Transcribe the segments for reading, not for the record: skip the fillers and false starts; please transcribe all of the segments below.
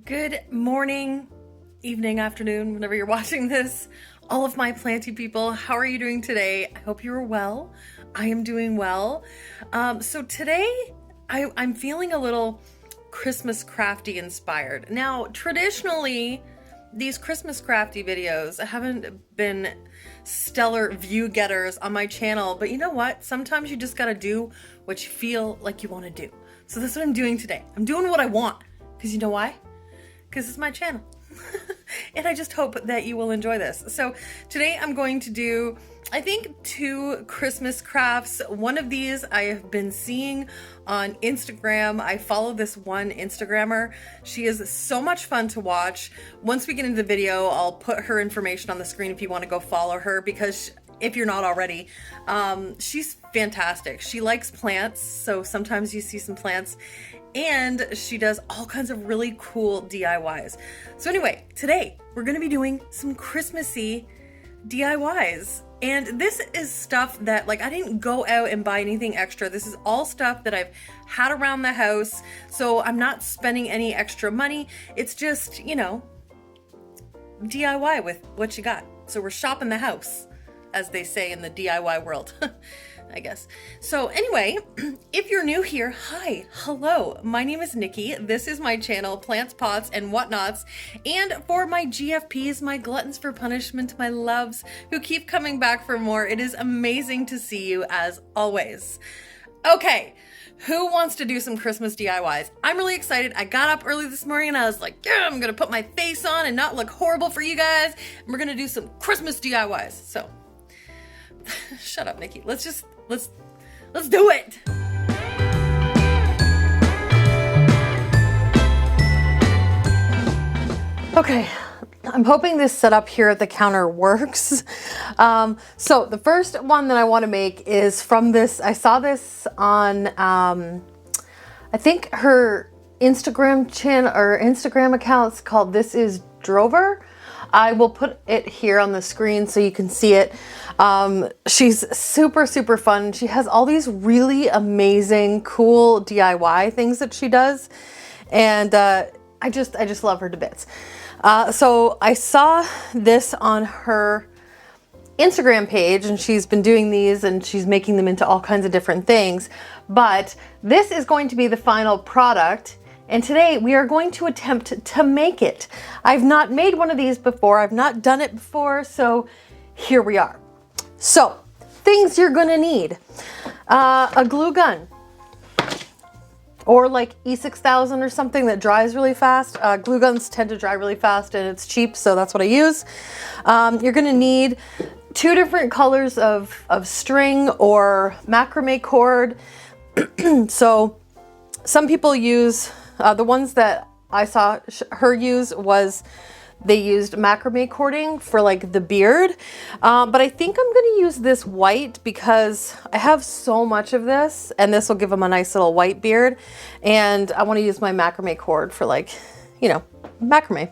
Good morning, evening, afternoon, whenever you're watching this. All of my planty people, how are you doing today? I hope you're well. I am doing well. So today I'm feeling a little Christmas crafty inspired. Now, traditionally, these Christmas crafty videos haven't been stellar view getters on my channel, but you know what? Sometimes you just gotta do what you feel like you want to do. So that's what I'm doing today. I'm doing what I want, because you know why? Because it's my channel. And I just hope that you will enjoy this. So today I'm going to do, I think, 2 Christmas crafts. One of these I have been seeing on Instagram. I follow this one Instagrammer. She is so much fun to watch. Once we get into the video, I'll put her information on the screen if you want to go follow her, because if you're not already, she's fantastic. She likes plants, so sometimes you see some plants, and she does all kinds of really cool DIYs. So anyway, today we're gonna be doing some Christmassy DIYs. And this is stuff that, like, I didn't go out and buy anything extra. This is all stuff that I've had around the house, so I'm not spending any extra money. It's just, you know, DIY with what you got. So we're shopping the house, as they say in the DIY world, I guess. So anyway, if you're new here, hi, hello, my name is Nicki. This is my channel, Plants, Pots, and Whatnots. And for my GFPs, my gluttons for punishment, my loves who keep coming back for more, it is amazing to see you as always. Okay, who wants to do some Christmas DIYs? I'm really excited. I got up early this morning and I was like, yeah, I'm gonna put my face on and not look horrible for you guys. And we're gonna do some Christmas DIYs. So shut up, Nicki. Let's do it. Okay, I'm hoping this setup here at the counter works. So the first one that I want to make is from this. I saw this on, I think her Instagram channel or Instagram account's called This Is Drover. I will put it here on the screen so you can see it. She's super, super fun. She has all these really amazing, cool DIY things that she does. And I just love her to bits. So I saw this on her Instagram page, and she's been doing these and she's making them into all kinds of different things. But this is going to be the final product. And today we are going to attempt to make it. I've not made one of these before. I've not done it before. So here we are. So things you're gonna need. A glue gun, or like E6000 or something that dries really fast. Glue guns tend to dry really fast and it's cheap, so that's what I use. You're gonna need 2 different colors of string or macrame cord. So some people use, the ones that I saw her use was, they used macrame cording for like the beard. But I think I'm gonna use this white because I have so much of this, and this will give them a nice little white beard. And I wanna use my macrame cord for, like, you know, macrame.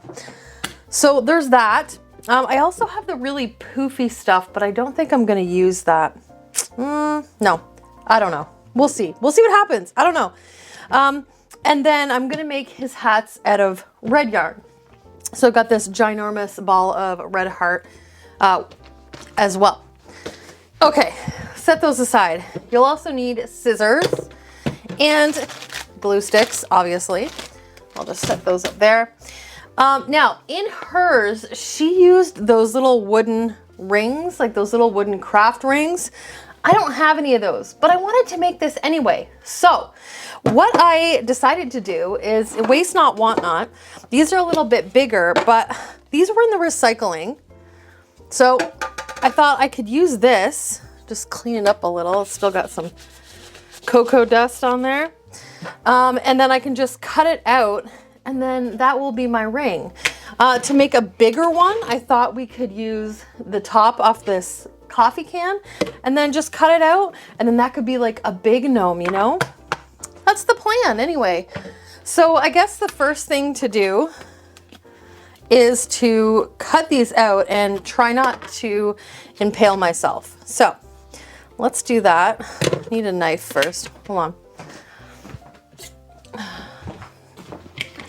So there's that. I also have the really poofy stuff, but I don't think I'm gonna use that. No, I don't know. We'll see. We'll see what happens. I don't know. And then I'm gonna make his hats out of red yarn. So I've got this ginormous ball of red heart as well. Okay, set those aside. You'll also need scissors and glue sticks, obviously. I'll just set those up there. Now, in hers, she used those little wooden rings, like those little wooden craft rings. I don't have any of those, but I wanted to make this anyway. So what I decided to do is waste not, want not. These are a little bit bigger, but these were in the recycling. So I thought I could use this, just clean it up a little. It's still got some cocoa dust on there. And then I can just cut it out, and then that will be my ring. To make a bigger one, I thought we could use the top off this coffee can and then just cut it out, and then that could be like a big gnome, you know? That's the plan anyway. So I guess the first thing to do is to cut these out and try not to impale myself. So let's do that. Need a knife first. Hold on.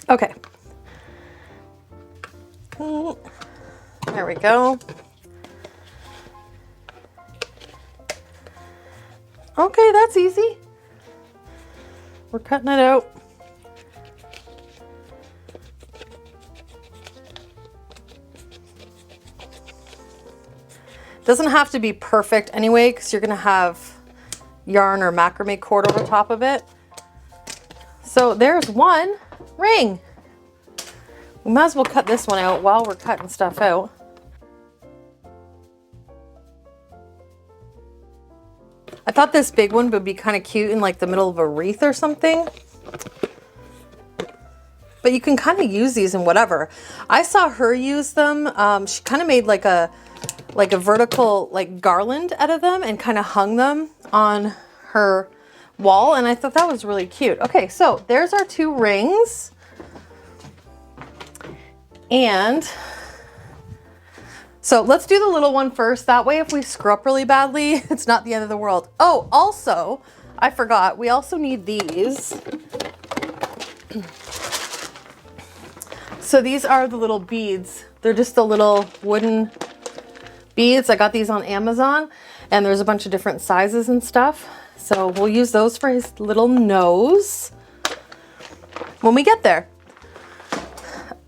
Okay. There we go. Okay, that's easy. We're cutting it out. Doesn't have to be perfect anyway, because you're gonna have yarn or macrame cord over top of it. So there's one ring. We might as well cut this one out while we're cutting stuff out. I thought this big one would be kind of cute in like the middle of a wreath or something. But you can kind of use these in whatever. I saw her use them. She kind of made like a vertical like garland out of them and kind of hung them on her wall. And I thought that was really cute. Okay, so there's our two rings. And so let's do the little one first. That way, if we screw up really badly, it's not the end of the world. Oh, also, I forgot, we also need these. So these are the little beads. They're just the little wooden beads. I got these on Amazon, and there's a bunch of different sizes and stuff. So we'll use those for his little nose when we get there.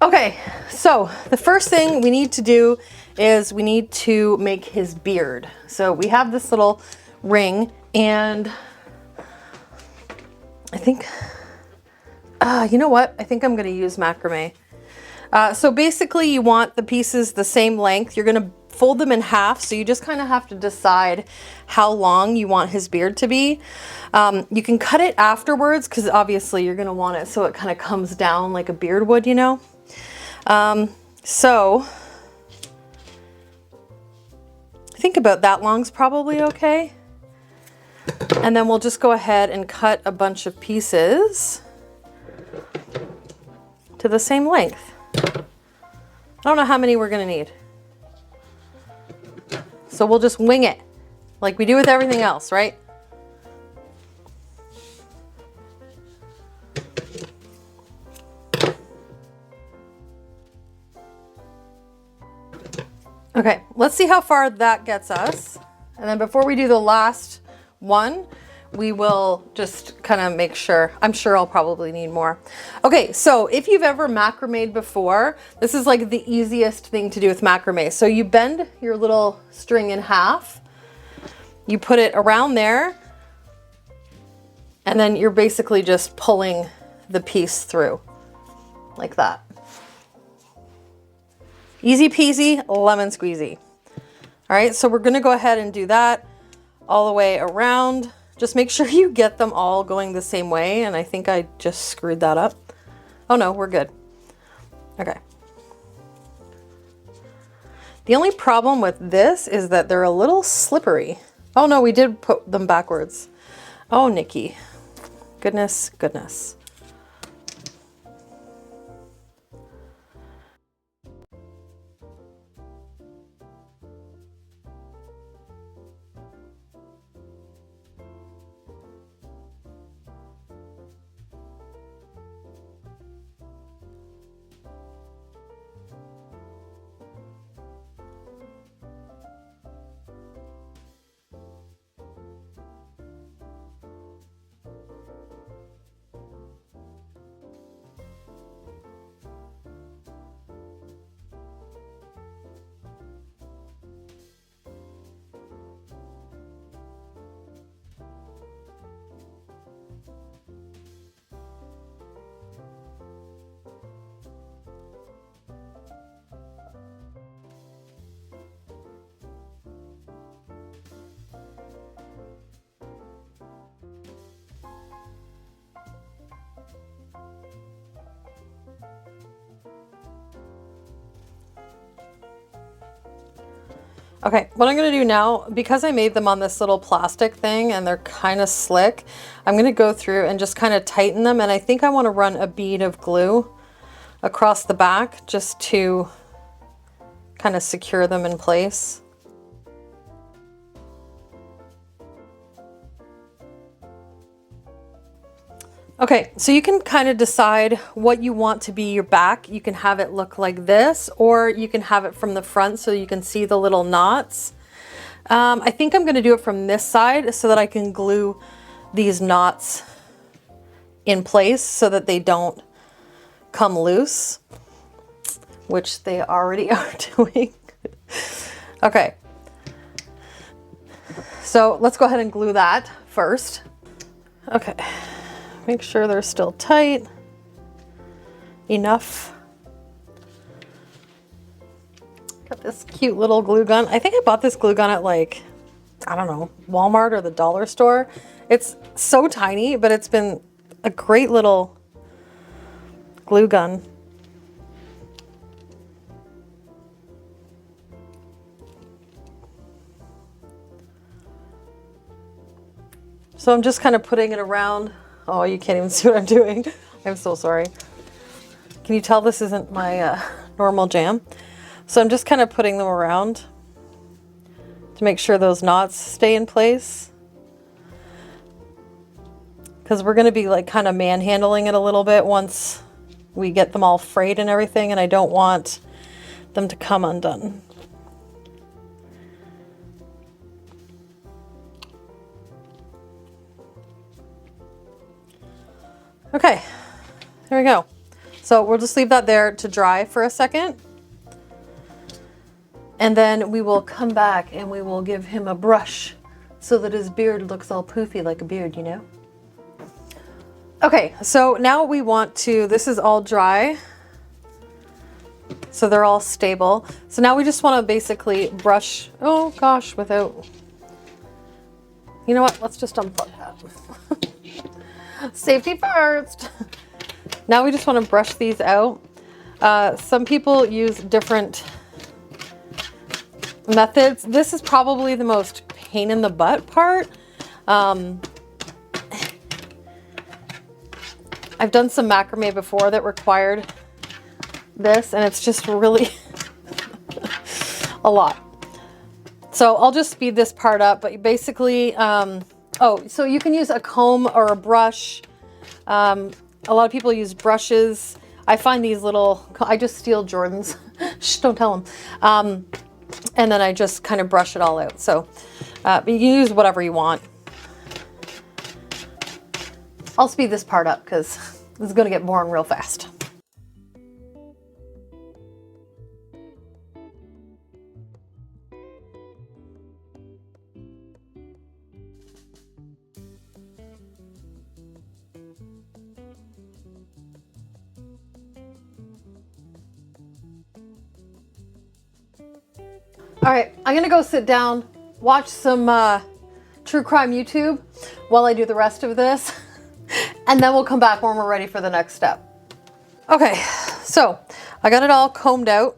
Okay, so the first thing we need to do is we need to make his beard. So we have this little ring, and I think, you know what? I think I'm gonna use macrame. So basically you want the pieces the same length. You're gonna fold them in half, so you just kind of have to decide how long you want his beard to be. You can cut it afterwards, because obviously you're gonna want it so it kind of comes down like a beard would, you know? So I think about that long's probably okay. And then we'll just go ahead and cut a bunch of pieces to the same length. I don't know how many we're gonna need. So we'll just wing it like we do with everything else, right? Okay, let's see how far that gets us. And then before we do the last one, we will just kind of make sure. I'm sure I'll probably need more. Okay, so if you've ever macrameed before, this is like the easiest thing to do with macrame. So you bend your little string in half, you put it around there, and then you're basically just pulling the piece through like that. Easy peasy, lemon squeezy. All right, so we're gonna go ahead and do that all the way around. Just make sure you get them all going the same way. And I think I just screwed that up. Oh no, we're good. Okay. The only problem with this is that they're a little slippery. Oh no, we did put them backwards. Oh, Nicki. Goodness, goodness. Okay, what I'm gonna do now, because I made them on this little plastic thing and they're kind of slick, I'm gonna go through and just kind of tighten them. And I think I wanna run a bead of glue across the back just to kind of secure them in place. Okay, so you can kind of decide what you want to be your back. You can have it look like this, or you can have it from the front so you can see the little knots. I think I'm gonna do it from this side so that I can glue these knots in place so that they don't come loose, which they already are doing. Okay, so let's go ahead and glue that first. Okay. Make sure they're still tight enough. Got this cute little glue gun. I think I bought this glue gun at like, I don't know, Walmart or the dollar store. It's so tiny, but it's been a great little glue gun. So I'm just kind of putting it around. Oh, you can't even see what I'm doing. I'm so sorry. Can you tell this isn't my normal jam? So I'm just kind of putting them around to make sure those knots stay in place. Because we're going to be like kind of manhandling it a little bit once we get them all frayed and everything, and I don't want them to come undone. Okay, there we go. So we'll just leave that there to dry for a second. And then we will come back and we will give him a brush so that his beard looks all poofy like a beard, you know? Okay, so now we want to, this is all dry. So they're all stable. So now we just want to basically brush, oh gosh, without, you know what? Let's just unplug that. Safety first. Now we just want to brush these out. Some people use different methods. This is probably the most pain in the butt part. I've done some macrame before that required this, and it's just really a lot. So I'll just speed this part up, but basically, oh, so you can use a comb or a brush. A lot of people use brushes. I find these little, I just steal Jordan's. Shh, don't tell them. And then I just kind of brush it all out. So you can use whatever you want. I'll speed this part up because this is going to get boring real fast. All right, I'm gonna go sit down, watch some true crime YouTube while I do the rest of this, and then we'll come back when we're ready for the next step. Okay, so I got it all combed out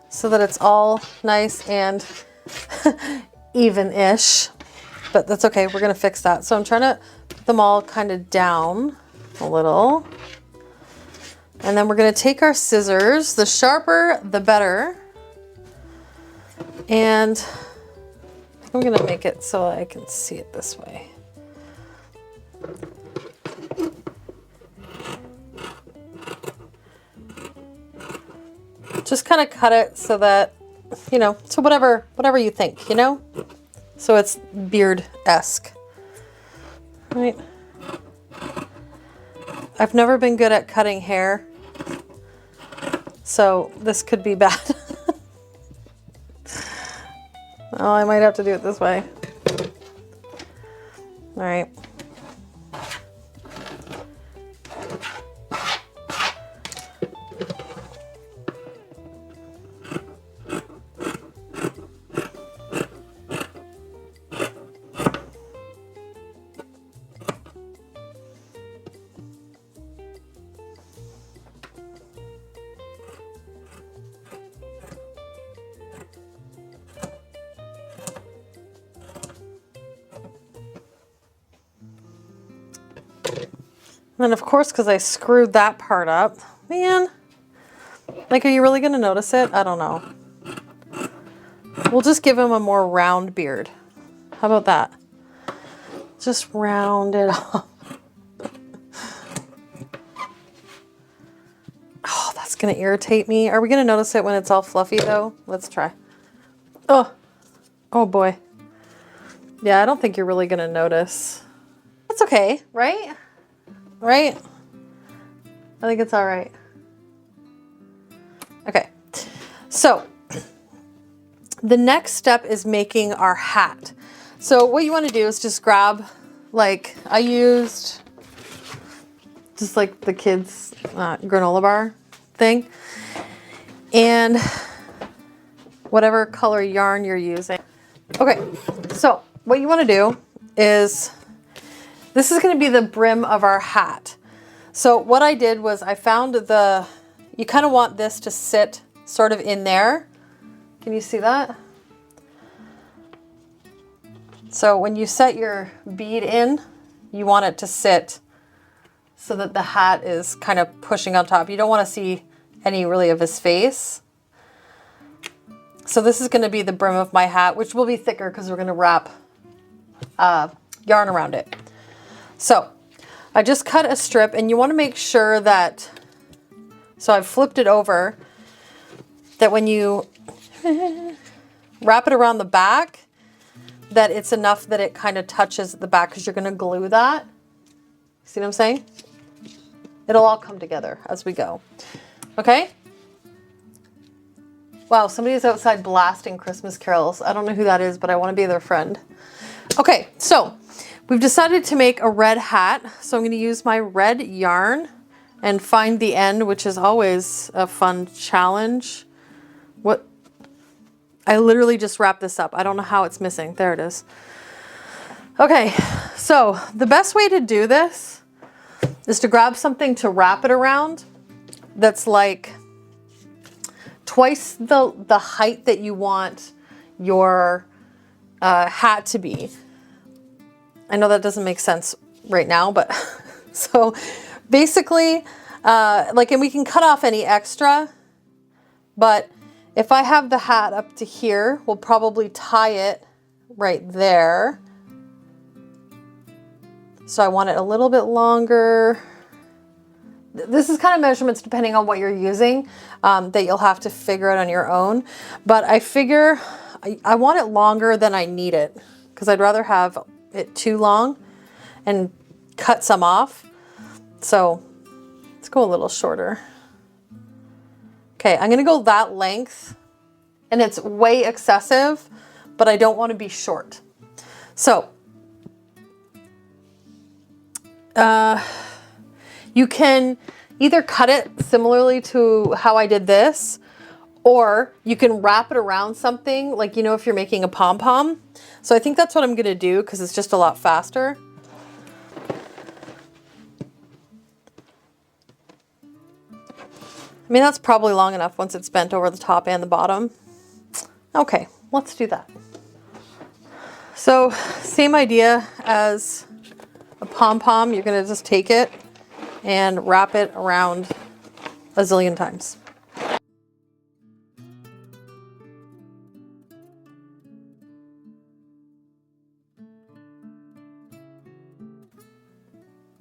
so that it's all nice and even-ish, but that's okay, we're gonna fix that. So I'm trying to put them all kind of down a little, and then we're gonna take our scissors, the sharper the better. And I'm gonna make it so I can see it this way. Just kind of cut it so that, you know, so whatever you think, you know? So it's beard-esque, right? I've never been good at cutting hair, so this could be bad. Oh, I might have to do it this way. All right. And then of course, because I screwed that part up, man, like, are you really gonna notice it? I don't know. We'll just give him a more round beard. How about that? Just round it off. It's gonna irritate me. Are we gonna notice it when it's all fluffy though? Let's try. Oh, oh boy. Yeah, I don't think you're really gonna notice. It's okay, right? Right? I think it's all right. Okay, so the next step is making our hat. So what you want to do is just grab, like I used just like the kids granola bar thing, and whatever color yarn you're using. Okay, so what you want to do is, this is going to be the brim of our hat. So what I did was I found you kind of want this to sit sort of in there. Can you see that? So when you set your bead in, you want it to sit so that the hat is kind of pushing on top. You don't want to see any really of his face. So this is going to be the brim of my hat, which will be thicker because we're going to wrap yarn around it. So I just cut a strip, and you want to make sure that, so I've flipped it over, that when you wrap it around the back, that it's enough that it kind of touches the back, because you're going to glue that. See what I'm saying? It'll all come together as we go. Okay? Wow, somebody's outside blasting Christmas carols. I don't know who that is, but I want to be their friend. Okay, so we've decided to make a red hat. So I'm going to use my red yarn and find the end, which is always a fun challenge. What? I literally just wrapped this up. I don't know how it's missing. There it is. Okay, so the best way to do this is to grab something to wrap it around that's like twice the height that you want your hat to be. I know that doesn't make sense right now, but so basically, and we can cut off any extra, but if I have the hat up to here, we'll probably tie it right there. So I want it a little bit longer. This is kind of measurements depending on what you're using, that you'll have to figure out on your own. But I figure I want it longer than I need it, because I'd rather have it too long and cut some off. So let's go a little shorter. Okay, I'm gonna go that length, and it's way excessive, but I don't want to be short. So you can either cut it similarly to how I did this, or you can wrap it around something, like, if you're making a pom-pom. So I think that's what I'm gonna do, because it's just a lot faster. I mean, that's probably long enough once it's bent over the top and the bottom. Okay, let's do that. So same idea as a pom-pom. You're gonna just take it and wrap it around a zillion times.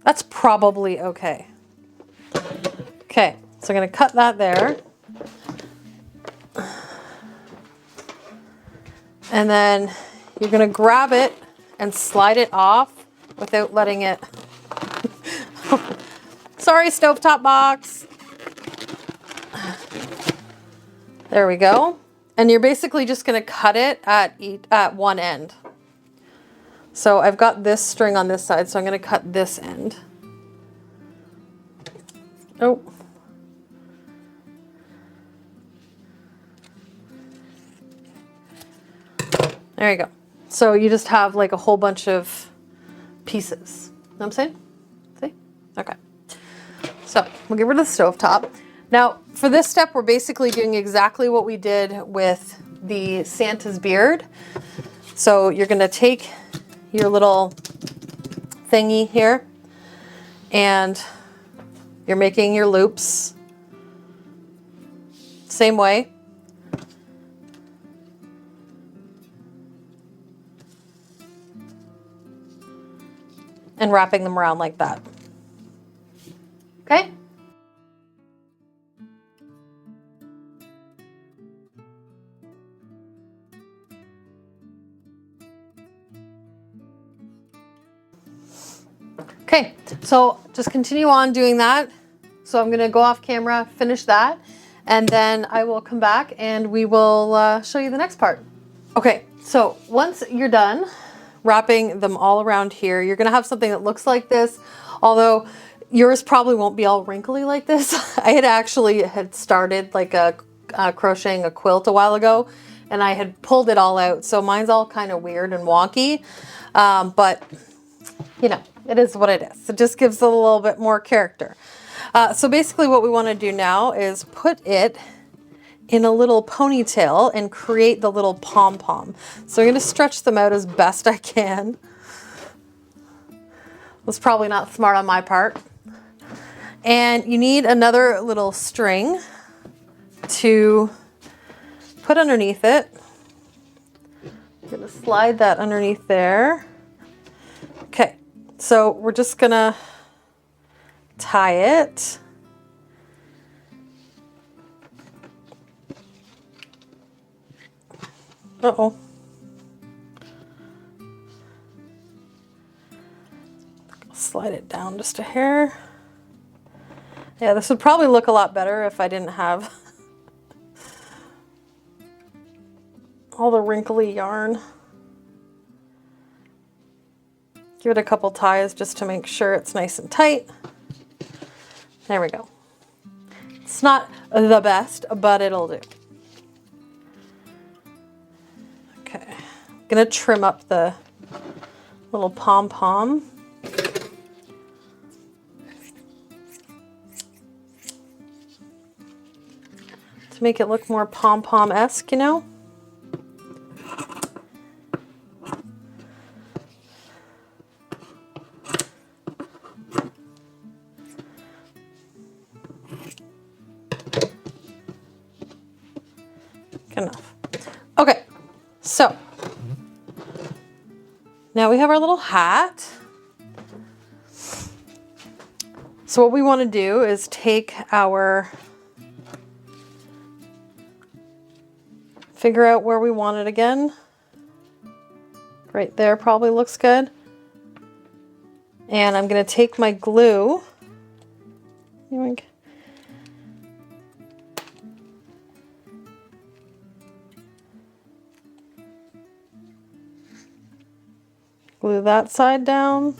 That's probably okay. Okay, so I'm gonna cut that there. And then you're gonna grab it and slide it off without letting it. Sorry, stovetop box. There we go. And you're basically just gonna cut it at one end. So I've got this string on this side, so I'm gonna cut this end. Oh. There you go. So you just have like a whole bunch of pieces. Know what I'm saying? See? Okay. So we'll get rid of the stovetop. Now for this step, we're basically doing exactly what we did with the Santa's beard. So you're gonna take your little thingy here, and you're making your loops same way. And wrapping them around like that. Okay? Okay, so just continue on doing that. So I'm gonna go off camera, finish that, and then I will come back and we will show you the next part. Okay, so once you're done wrapping them all around here, you're gonna have something that looks like this, although yours probably won't be all wrinkly like this. I had started like crocheting a quilt a while ago, and I had pulled it all out, so mine's all kind of weird and wonky, but you know, it is what it is. It just gives it a little bit more character. So basically what we want to do now is put it in a little ponytail and create the little pom-pom. So I'm going to stretch them out as best I can. Was probably not smart on my part. And you need another little string to put underneath it. I'm going to slide that underneath there. Okay, so we're just going to tie it. Uh-oh. Slide it down just a hair. Yeah, this would probably look a lot better if I didn't have all the wrinkly yarn. Give it a couple ties just to make sure it's nice and tight. There we go. It's not the best, but it'll do. Okay, I'm gonna trim up the little pom-pom. To make it look more pom-pom-esque, you know? Enough. Okay, so now we have our little hat. So what we want to do is take our, figure out where we want it again. Right there probably looks good. And I'm going to take my glue. Glue that side down.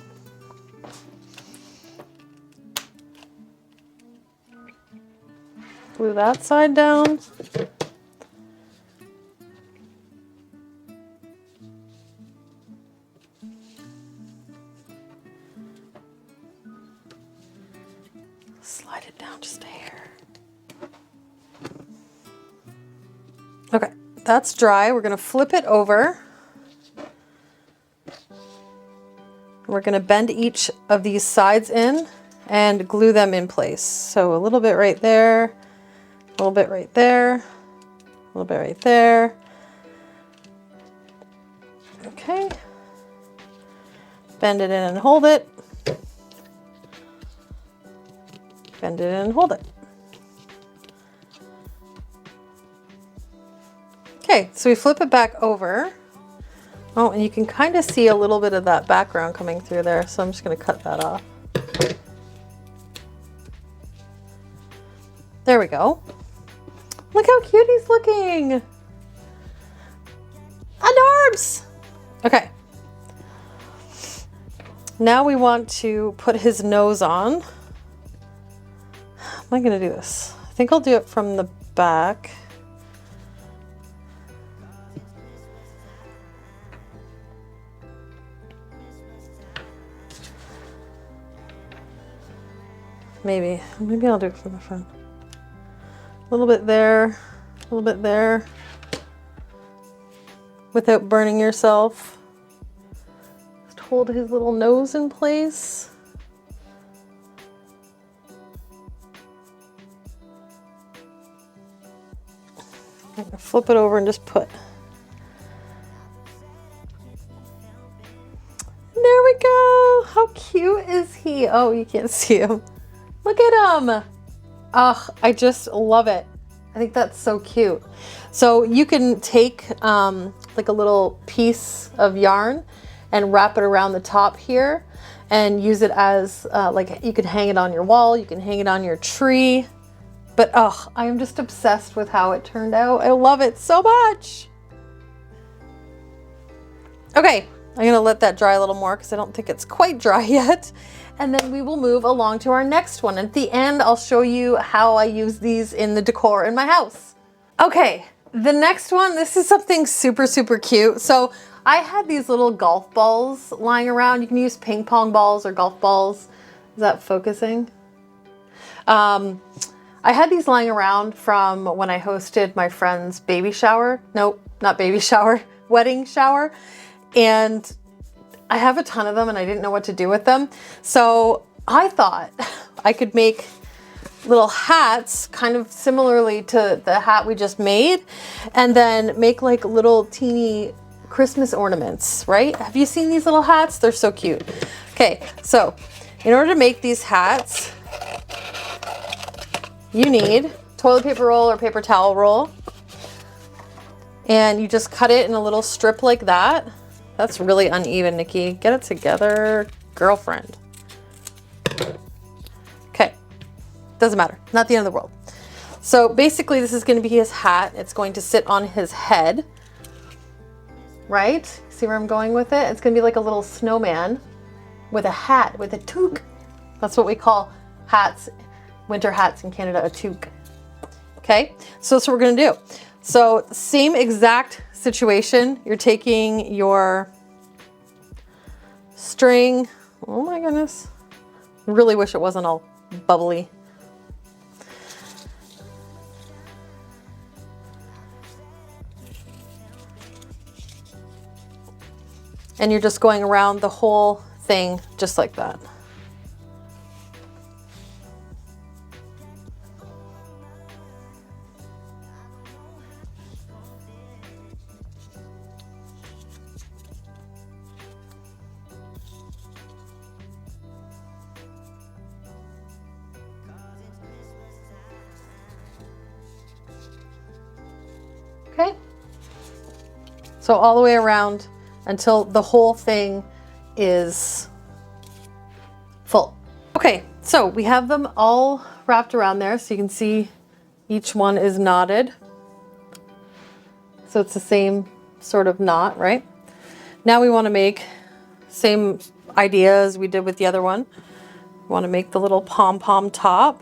Glue that side down. Slide it down just a hair. Okay, that's dry. We're going to flip it over. We're going to bend each of these sides in and glue them in place. So a little bit right there, a little bit right there, a little bit right there. Okay. Bend it in and hold it. Bend it in and hold it. Okay, so we flip it back over. Oh, and you can kind of see a little bit of that background coming through there, so I'm just going to cut that off. There we go. Look how cute he's looking. Adorbs! Okay. Now we want to put his nose on. How am I going to do this? I think I'll do it from the back. Maybe I'll do it from the front. A little bit there, a little bit there, without burning yourself. Just hold his little nose in place. I'm gonna flip it over and just put. There we go. How cute is he? Oh, you can't see him. Look at him. Oh, I just love it. I think that's so cute. So you can take like a little piece of yarn and wrap it around the top here and use it as like you could hang it on your wall, you can hang it on your tree. But oh, I am just obsessed with how it turned out. I love it so much. Okay, I'm gonna let that dry a little more because I don't think it's quite dry yet. And then we will move along to our next one. At the end, I'll show you how I use these in the decor in my house. Okay, the next one, this is something super, super cute. So I had these little golf balls lying around. You can use ping pong balls or golf balls. Is that focusing? I had these lying around from when I hosted my friend's baby shower. Nope, not baby shower, wedding shower. And I have a ton of them and I didn't know what to do with them. So I thought I could make little hats kind of similarly to the hat we just made, and then make like little teeny Christmas ornaments, right? Have you seen these little hats? They're so cute. Okay, so in order to make these hats, you need toilet paper roll or paper towel roll. And you just cut it in a little strip like that. That's really uneven, Nikki. Get it together, girlfriend. Okay, doesn't matter, not the end of the world. So basically this is gonna be his hat. It's going to sit on his head, right? See where I'm going with it? It's gonna be like a little snowman with a hat, with a toque. That's what we call hats, winter hats in Canada, a toque. Okay, so that's what we're gonna do. So same exact situation. You're taking your string. Oh my goodness. Really wish it wasn't all bubbly. And you're just going around the whole thing just like that. Okay, so all the way around until the whole thing is full. Okay, so we have them all wrapped around there, so you can see each one is knotted. So it's the same sort of knot, right? Now we want to make same idea as we did with the other one. We want to make the little pom-pom top.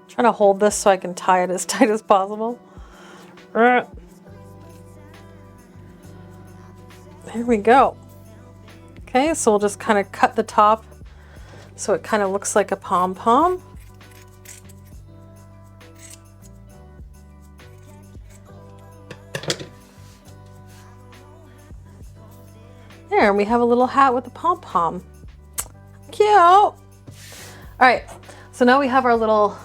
Trying to hold this so I can tie it as tight as possible. There we go. Okay, so we'll just kind of cut the top so it kind of looks like a pom-pom. There, we have a little hat with a pom-pom. Cute. All right, so now we have our little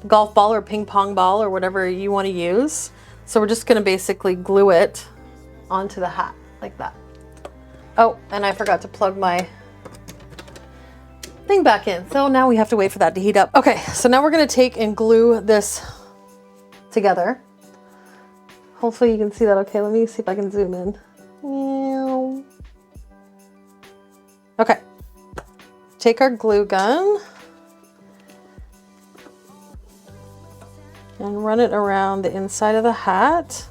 golf ball or ping pong ball or whatever you want to use. So we're just going to basically glue it onto the hat like that. Oh, and I forgot to plug my thing back in. So now we have to wait for that to heat up. Okay, so now we're going to take and glue this together. Hopefully you can see that okay. Let me see if I can zoom in. Okay, take our glue gun and run it around the inside of the hat.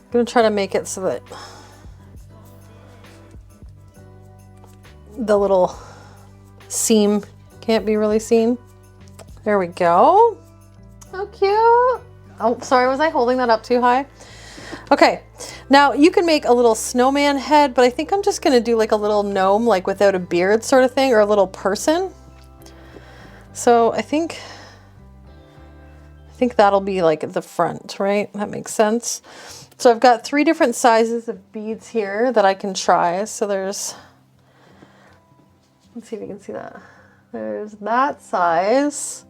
I'm going to try to make it so that the little seam can't be really seen. There we go. How cute. Oh, sorry, was I holding that up too high? Okay, now you can make a little snowman head, but I think I'm just gonna do like a little gnome, like without a beard sort of thing, or a little person. So I think that'll be like the front, right? That makes sense. So I've got 3 different sizes of beads here that I can try. So there's, let's see if you can see that. There's that size.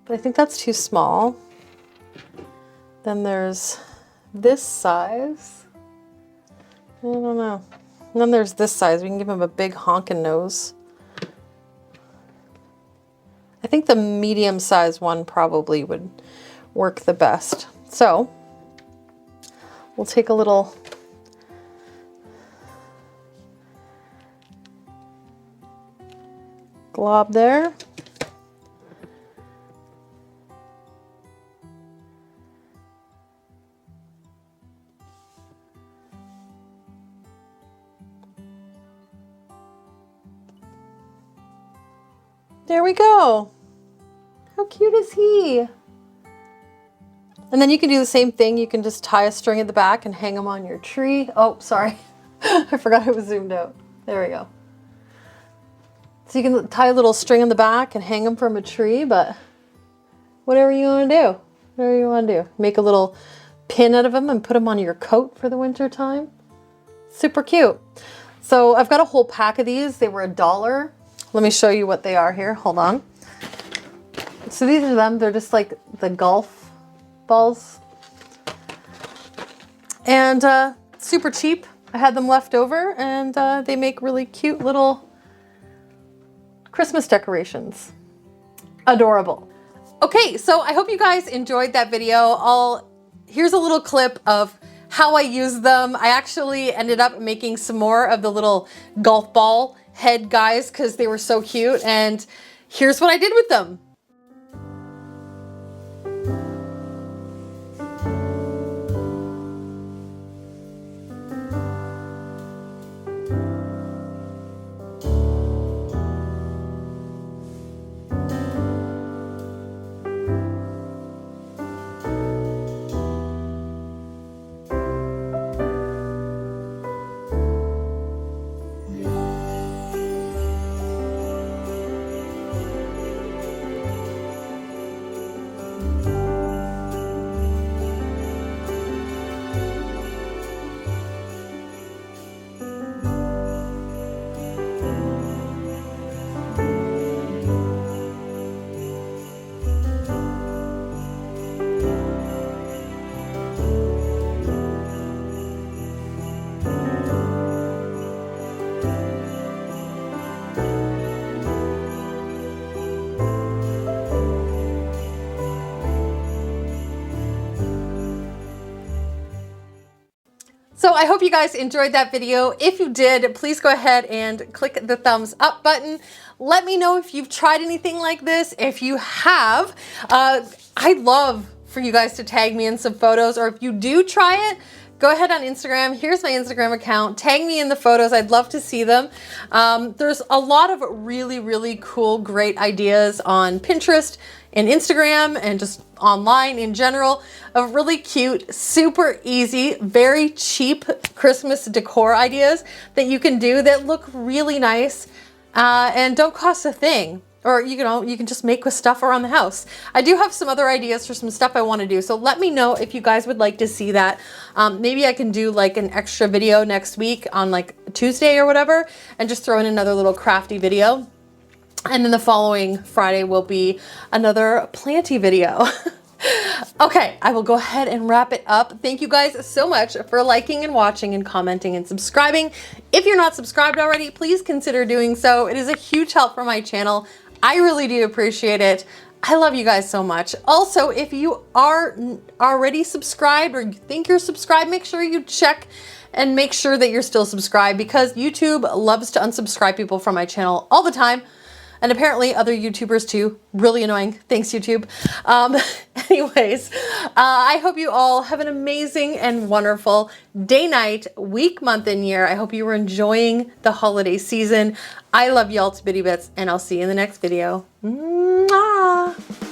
but I think that's too small. Then there's this size. I don't know. And then there's this size. We can give him a big honking nose. I think the medium size one probably would work the best. So we'll take a little glob there. There we go. How cute is he? And then you can do the same thing. You can just tie a string at the back and hang them on your tree. Oh, sorry. I forgot I was zoomed out. There we go. So you can tie a little string in the back and hang them from a tree, but whatever you want to do. Whatever you want to do. Make a little pin out of them and put them on your coat for the winter time. Super cute. So I've got a whole pack of these. They were $1. Let me show you what they are here. Hold on. So these are them. They're just like the golf balls. And super cheap. I had them left over, and they make really cute little Christmas decorations. Adorable. Okay, so I hope you guys enjoyed that video. Here's a little clip of how I use them. I actually ended up making some more of the little golf ball head guys because they were so cute, and here's what I did with them. So I hope you guys enjoyed that video. If you did, please go ahead and click the thumbs up button. Let me know if you've tried anything like this. If you have, I'd love for you guys to tag me in some photos, or if you do try it, go ahead on Instagram. Here's my Instagram account. Tag me in the photos. I'd love to see them. There's a lot of really, really cool, great ideas on Pinterest and Instagram and just online in general of really cute, super easy, very cheap Christmas decor ideas that you can do that look really nice and don't cost a thing. Or you can just make with stuff around the house. I do have some other ideas for some stuff I want to do, so let me know if you guys would like to see that. Maybe I can do like an extra video next week on like Tuesday or whatever, and just throw in another little crafty video. And then the following Friday will be another planty video. Okay, I will go ahead and wrap it up. Thank you guys so much for liking and watching and commenting and subscribing. If you're not subscribed already, please consider doing so. It is a huge help for my channel. I really do appreciate it. I love you guys so much. Also, if you are already subscribed or you think you're subscribed, make sure you check and make sure that you're still subscribed, because YouTube loves to unsubscribe people from my channel all the time. And apparently other YouTubers too. Really annoying. Thanks, YouTube. Anyways, I hope you all have an amazing and wonderful day, night, week, month, and year. I hope you were enjoying the holiday season. I love y'all to bitty bits, and I'll see you in the next video. Mwah!